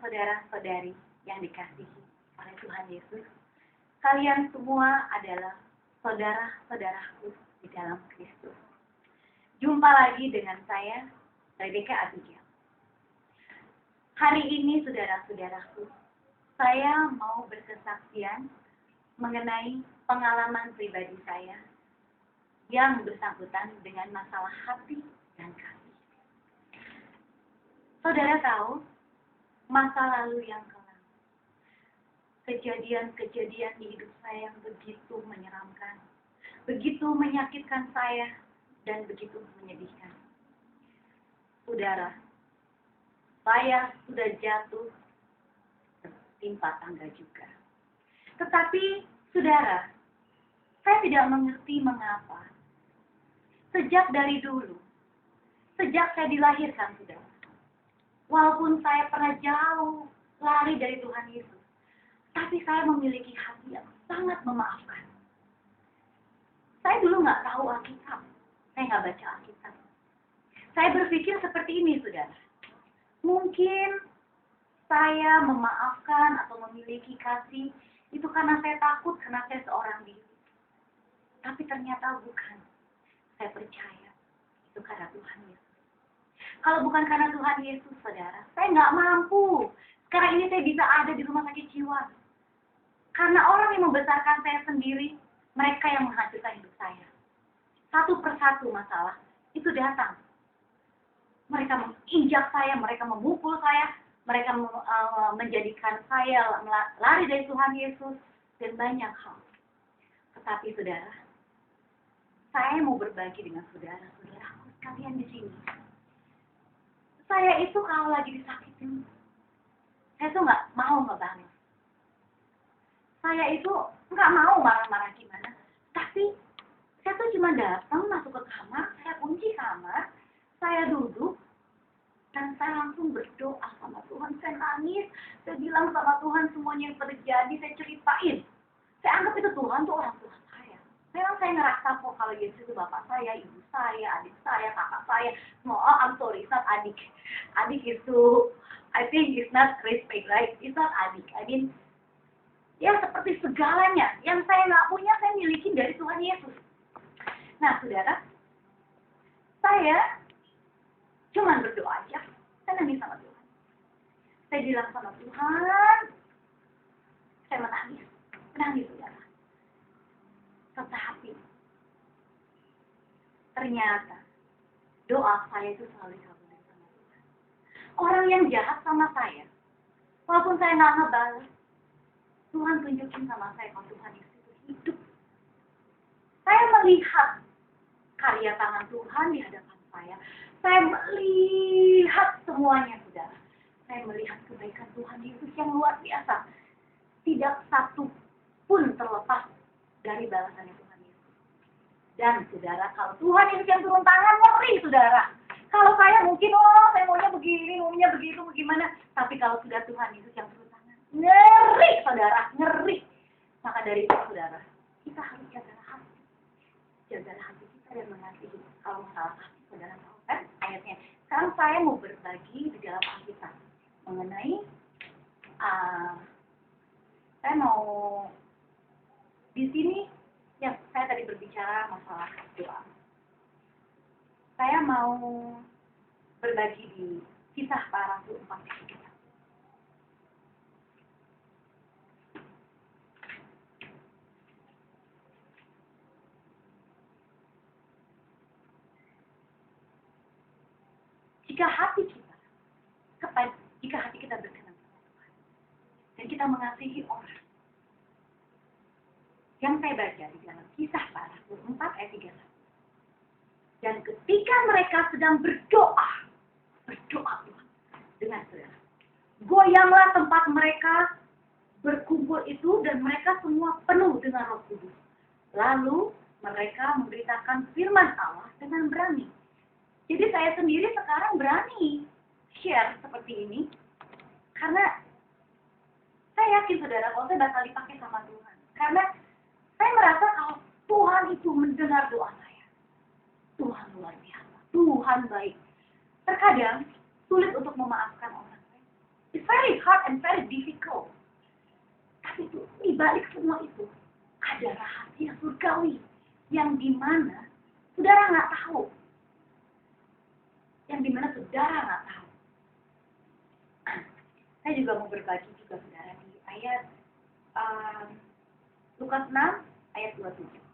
saudara-saudari yang dikasihi oleh Tuhan Yesus, kalian semua adalah saudara-saudaraku di dalam Kristus. Jumpa lagi dengan saya, Rebecca Abigail. Hari ini, saudara-saudaraku, saya mau berkesaksian mengenai pengalaman pribadi saya yang bersangkutan dengan masalah hati dan kasih. Saudara tahu, masa lalu yang kelam, kejadian-kejadian di hidup saya yang begitu menyeramkan, begitu menyakitkan saya, dan begitu menyedihkan. Saudara, saya sudah jatuh tertimpa tangga juga. Tetapi, saudara, saya tidak mengerti mengapa. Sejak dari dulu, sejak saya dilahirkan, saudara, walaupun saya pernah jauh lari dari Tuhan Yesus, tapi saya memiliki hati yang sangat memaafkan. Saya dulu nggak tahu Alkitab, saya nggak baca Alkitab. Saya berpikir seperti ini, saudara. Mungkin saya memaafkan atau memiliki kasih itu karena saya takut, karena saya seorang diri. Tapi ternyata bukan. Saya percaya itu karena Tuhan Yesus. Kalau bukan karena Tuhan Yesus, saudara, saya nggak mampu. Sekarang ini saya bisa ada di rumah sakit jiwa. Karena orang yang membesarkan saya sendiri, mereka yang menghancurkan hidup saya. Satu persatu masalah itu datang. Mereka menginjak saya, mereka memukul saya, mereka menjadikan saya lari dari Tuhan Yesus, dan banyak hal. Tetapi saudara, saya mau berbagi dengan saudara-saudaraku sekalian di sini. Saya itu kalau lagi disakitin, saya tuh nggak mau ngebalas. Saya itu nggak mau marah-marah gimana. Tapi saya tuh cuma datang masuk ke kamar, saya kunci kamar, saya duduk, dan saya langsung berdoa sama Tuhan. Saya nangis, saya bilang sama Tuhan semuanya yang terjadi, saya ceritain. Saya anggap itu Tuhan tuh orang Tuhan saya. Memang saya ngerasa kok kalau Yesus itu bapak saya, ibu saya, adik saya, kakak saya. Oh, I'm sorry, it's not adik. Adik itu, I think it's not respect, right? It's not adik. I mean, ya seperti segalanya. Yang saya nggak punya, saya milikin dari Tuhan Yesus. Nah, saudara, saya cuma berdoa aja. Saya nangis sama Tuhan. Saya bilang sama Tuhan, saya menangis, saudara. Tetapi ternyata doa saya itu selalu dikabulkan sama Tuhan. Orang yang jahat sama saya, walaupun saya nggak ngebalas, Tuhan tunjukin sama saya kalau Tuhan itu hidup. Saya melihat karya tangan Tuhan di hadapan saya. Saya melihat semuanya, saudara. Saya melihat kebaikan Tuhan Yesus yang luar biasa. Tidak satu pun terlepas dari balasannya Tuhan Yesus. Dan saudara, kalau Tuhan Yesus yang turun tangan, ngeri, saudara. Kalau saya mungkin, saya maunya begini, maunya begitu, bagaimana. Tapi kalau sudah Tuhan Yesus yang turun tangan, ngeri, saudara, ngeri. Maka dari itu, saudara, kita harus jaga hati. Jaga hati kita dan mengasihi. Kalau masalah hati, saudara tahu kan ayatnya. Sekarang saya mau berbagi di dalam Alkitab mengenai, saya mau di sini, ya saya tadi berbicara masalah doa. Saya mau berbagi di Kisah Para Rasul 4:3. Jika hati kita berkenan sama Tuhan dan kita mengasihi orang, yang saya baca di dalam Kisah Para Rasul 4:31. Dan ketika mereka sedang berdoa dengan saudara, goyanglah tempat mereka berkumpul itu dan mereka semua penuh dengan Roh Kudus. Lalu mereka memberitakan firman Allah dengan berani. Jadi saya sendiri sekarang berani share seperti ini karena saya yakin saudara kalau saya bakal dipakai sama Tuhan. Karena saya merasa kalau Tuhan itu mendengar doa saya. Tuhan luar biasa, Tuhan baik. Terkadang sulit untuk memaafkan orang lain. It's very hard and very difficult. Tapi itu, di balik semua itu, ada rahasia surgawi yang dimana saudara nggak tahu. Yang dimana saudara nggak tahu. Saya juga mau berbagi juga saudara di ayat Lukas 6 ayat 27.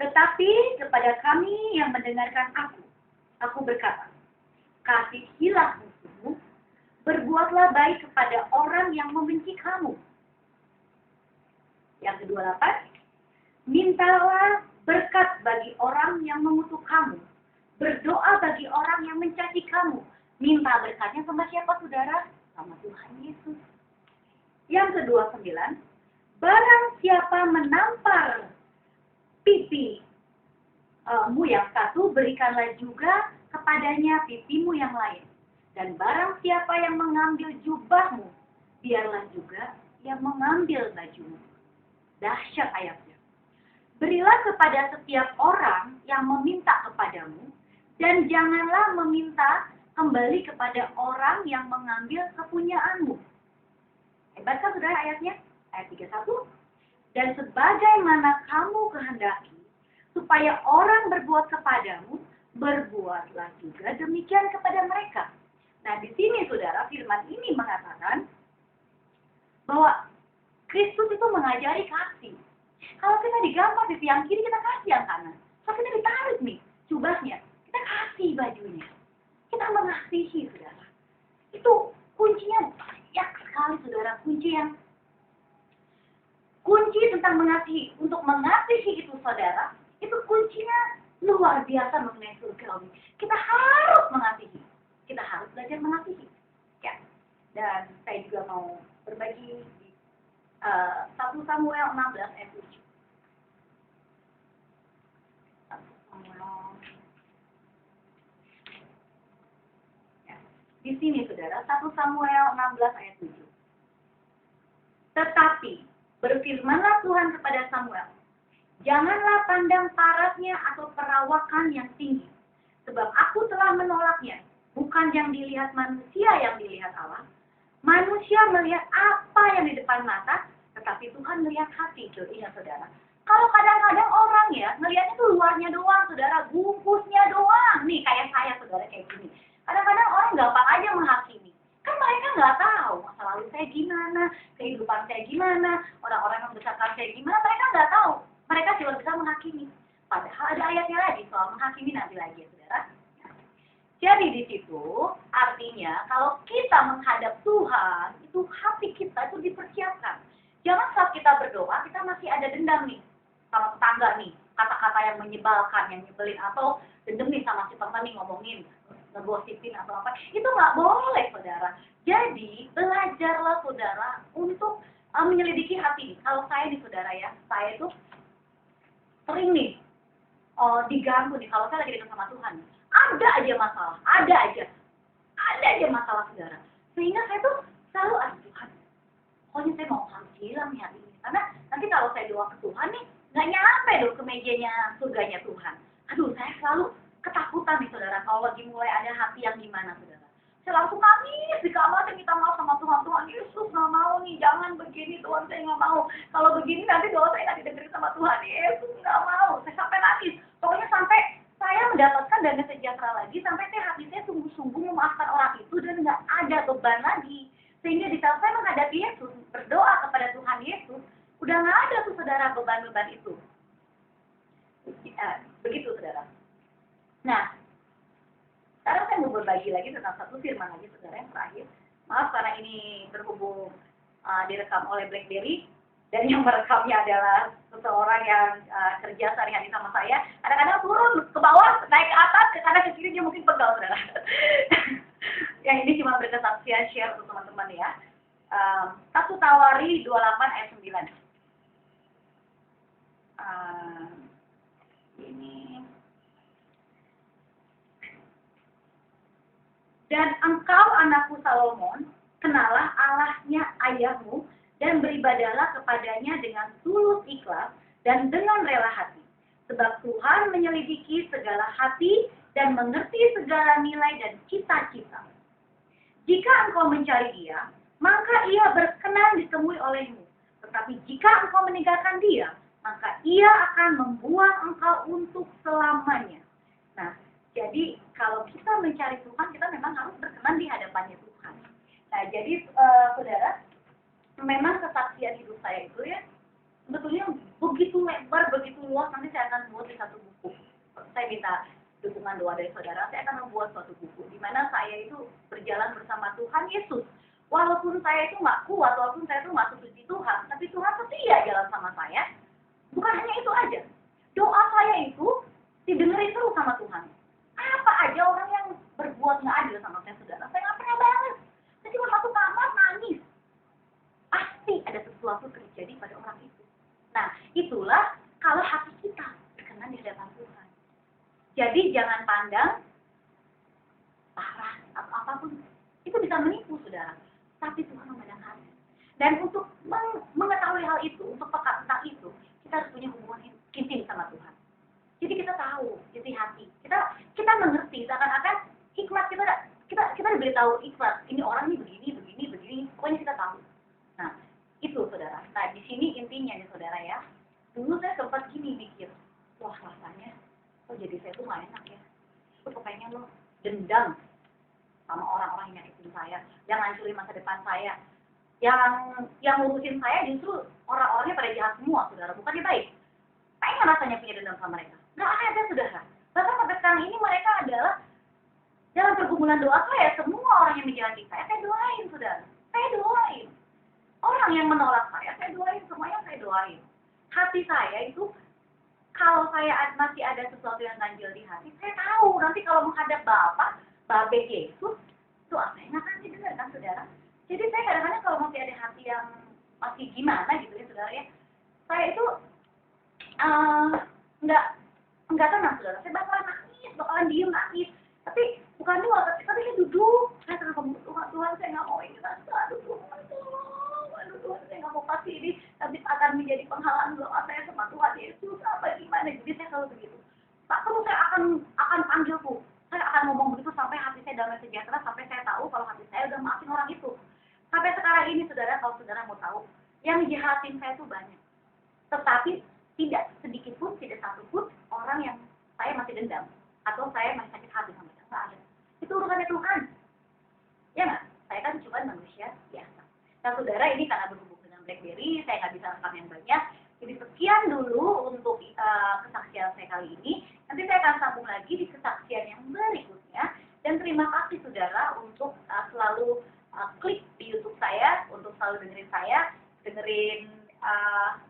Tetapi kepada kami yang mendengarkan aku berkata, kasihilah musuhmu, berbuatlah baik kepada orang yang membenci kamu. Yang ke-28, mintalah berkat bagi orang yang mengutuk kamu, berdoa bagi orang yang mencaci kamu. Minta berkatnya sama siapa saudara? Sama Tuhan Yesus. Yang ke-29, barang siapa menampar pipimu yang satu, berikanlah juga kepadanya pipimu yang lain. Dan barang siapa yang mengambil jubahmu, biarlah juga yang mengambil bajumu. Dahsyat ayatnya. Berilah kepada setiap orang yang meminta kepadamu, dan janganlah meminta kembali kepada orang yang mengambil kepunyaanmu. Hebat kan saudara ayatnya? Ayat 31. Dan sebagaimana kamu kehendaki, supaya orang berbuat kepadamu, berbuatlah juga demikian kepada mereka. Nah, di sini saudara, firman ini mengatakan bahwa Kristus itu mengajari kasih. Kalau kita digampar pipi yang kiri, kita kasih yang kanan. Kalau kita ditarik nih jubahnya, kita kasih bajunya. Kita mengasihi, saudara. Itu kuncinya banyak sekali, saudara. Kunci tentang mengasihi. Untuk mengasihi itu, saudara, itu kuncinya luar biasa mengenai surgawi. Kita harus mengasihi. Kita harus belajar mengasihi. Ya. Dan saya juga mau berbagi 1 Samuel 16 ayat 7. 1 Samuel. Ya. Di sini, saudara, 1 Samuel 16 ayat 7. Tetapi berfirmanlah Tuhan kepada Samuel, janganlah pandang parasnya atau perawakan yang tinggi, sebab aku telah menolaknya. Bukan yang dilihat manusia yang dilihat Allah. Manusia melihat apa yang di depan mata, tetapi Tuhan melihat hati. Ingat saudara, kalau kadang-kadang orang ya, melihatnya itu luarnya doang, saudara, bungkusnya doang. Nih, kayak saya, saudara, kayak gini. Kadang-kadang orang gampang aja menghakimi. Kan mereka nggak tahu masa lalu saya gimana, kehidupan saya gimana, orang-orang yang membesarkan saya gimana, mereka nggak tahu. Mereka cuma bisa menghakimi. Padahal ada ayatnya lagi soal menghakimi nanti lagi, ya, saudara. Jadi di situ artinya kalau kita menghadap Tuhan, itu hati kita itu dipersiapkan. Jangan saat kita berdoa, kita masih ada dendam nih sama tetangga nih, kata-kata yang menyebalkan, yang nyebelin, atau dendam nih sama si teman nih ngomongin, ngegosipin atau apa. Itu nggak boleh, saudara. Jadi belajarlah, saudara, untuk menyelidiki hati nih. Kalau saya nih, saudara ya, saya tuh sering nih diganggu nih kalau saya lagi dekat sama Tuhan. Ada aja masalah, ada aja masalah, saudara. Sehingga saya tuh selalu, Tuhan, pokoknya saya mau harus hilang nih hari ini. Karena nanti kalau saya doa ke Tuhan nih, nggak nyampe dong ke mejanya surganya Tuhan. Aduh, saya selalu ketakutan nih, saudara, kalau lagi mulai ada hati yang gimana, saudara. Saya langsung nangis di kamar, saya minta maaf sama Tuhan. Tuhan Yesus, nggak mau nih, jangan begini, Tuhan, saya nggak mau. Kalau begini nanti doa saya nggak didengerin sama Tuhan. Yesus, nggak mau. Saya sampai nangis. Pokoknya sampai saya mendapatkan dana sejahtera lagi, sampai hati saya sungguh-sungguh memaafkan orang itu dan nggak ada beban lagi. Sehingga di saat saya menghadapi Yesus, berdoa kepada Tuhan Yesus, udah nggak ada tuh, saudara, beban-beban itu. Begitu, saudara. Nah, sekarang saya mau berbagi lagi tentang satu firman lagi, saudara, yang terakhir. Maaf karena ini berhubung direkam oleh BlackBerry, dan yang merekamnya adalah seseorang yang kerja sehari-hari sama saya. Kadang-kadang turun ke bawah, naik ke atas, ke kanan ke kiri, dia mungkin pegal, saudara. Yang ini cuma berkesaksian share untuk teman-teman ya. 1 Tawari 28 ayat 9. Ini. Dan engkau, anakku Salomon, kenalah Allahnya ayahmu, dan beribadahlah kepadanya dengan tulus ikhlas dan dengan rela hati. Sebab Tuhan menyelidiki segala hati dan mengerti segala nilai dan cita-cita. Jika engkau mencari Dia, maka Ia berkenan ditemui olehmu. Tetapi jika engkau meninggalkan Dia, maka Ia akan membuang engkau untuk selamanya. Nah, jadi kalau kita mencari Tuhan, kita memang harus berkenan di hadapannya Tuhan. Nah, jadi saudara, memang kesaksian hidup saya itu ya, sebetulnya begitu lebar, begitu luas. Nanti saya akan buat di satu buku. Saya minta dukungan doa dari saudara, saya akan membuat suatu buku di mana saya itu berjalan bersama Tuhan Yesus. Walaupun saya itu nggak kuat, walaupun saya itu nggak setuju Tuhan, tapi Tuhan setia jalan sama saya. Bukan hanya itu aja, doa saya itu didengerin terus sama Tuhan. Apa aja orang yang berbuat nggak adil sama saya, saudara, saya nggak pernah balas. Saya cuma masuk kamar nangis. Pasti ada sesuatu terjadi pada orang itu. Nah, itulah kalau hati kita berkenan di hadapan Tuhan. Jadi jangan pandang parah atau apapun, itu bisa menipu, saudara. Tapi Tuhan memandang hati. Dan untuk mengetahui hal itu, untuk peka tentang itu, kita harus punya hubungan intim sama Tuhan. Jadi kita tahu isi hati. Kita mengerti seakan-akan hikmat kita diberitahu hikmat. Ini orang ini begini. Pokoknya kita tahu. Nah, itu saudara. Nah, di sini intinya nih saudara ya. Dulu saya sempat gini mikir, wah rasanya, kok jadi saya tuh gak enak ya. Aku kepengen loh dendam sama orang-orang yang nyakitin saya, yang ngancurin masa depan saya, yang ngurusin saya justru orang-orangnya pada jahat semua, saudara. Bukannya baik. Pengen rasanya punya dendam sama mereka. Gak ada, saudara. Bahkan sampai sekarang ini mereka adalah dalam pergumulan doa saya, semua orang yang menjalani saya doain, saudara. Saya doain. Orang yang menolak saya doain, semuanya saya doain. Hati saya itu, kalau saya masih ada sesuatu yang ganjil di hati, saya tahu nanti kalau menghadap Bapak Yesus, itu apa yang akan didengar kan, saudara? Jadi saya kadang-kadang kalau masih ada hati yang masih gimana gitu ya, saudara ya, saya itu nggak tenang, saudara. Saya bakalan nangis, bakalan diem nangis. Tapi bukan doa, tapi saya duduk. Saya akan ngomong, Tuhan saya nggak mau ini, aduh Tuhan saya nggak mau pasti ini nanti akan menjadi penghalang doa saya sama Tuhan Yesus apa gimana. Jadi saya selalu begitu. Tak perlu saya akan panggil tuh. Saya akan ngomong begitu sampai hati saya damai sejahtera, sampai saya tahu kalau hati saya udah maafin orang itu. Sampai sekarang ini, saudara, kalau saudara mau tahu, yang jahatin saya tuh banyak. Tetapi tidak sedikit pun, tidak satu pun orang yang saya masih dendam atau saya masih sakit hati sama dia. Nggak ada. Itu urusannya Tuhan. Ya nggak? Saya kan cuma manusia biasa. Nah, saudara, ini karena berhubung dengan BlackBerry, saya nggak bisa rekam yang banyak. Jadi sekian dulu untuk kesaksian saya kali ini. Nanti saya akan sambung lagi di kesaksian yang berikutnya. Dan terima kasih saudara untuk selalu klik di YouTube saya, untuk selalu dengerin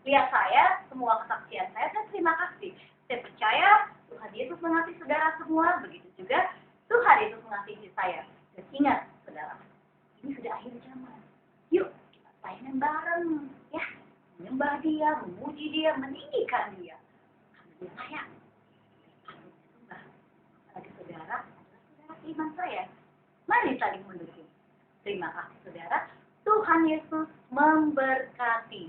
lihat saya, semua kesaksian saya. Dan terima kasih. Saya percaya Tuhan Yesus mengasihi saudara semua, begitu juga Tuhan Yesus mengasihi saya. Dan ingat saudara, ini sudah akhir zaman. Yuk, kita pelayanan bareng, ya. Menyembah Dia, memuji Dia, meninggikan Dia. Karena Dia layak. Patut disembah. Apalagi saudara adalah saudara iman saya. Mari saling mendukung. Terima kasih saudara. Tuhan Yesus memberkati.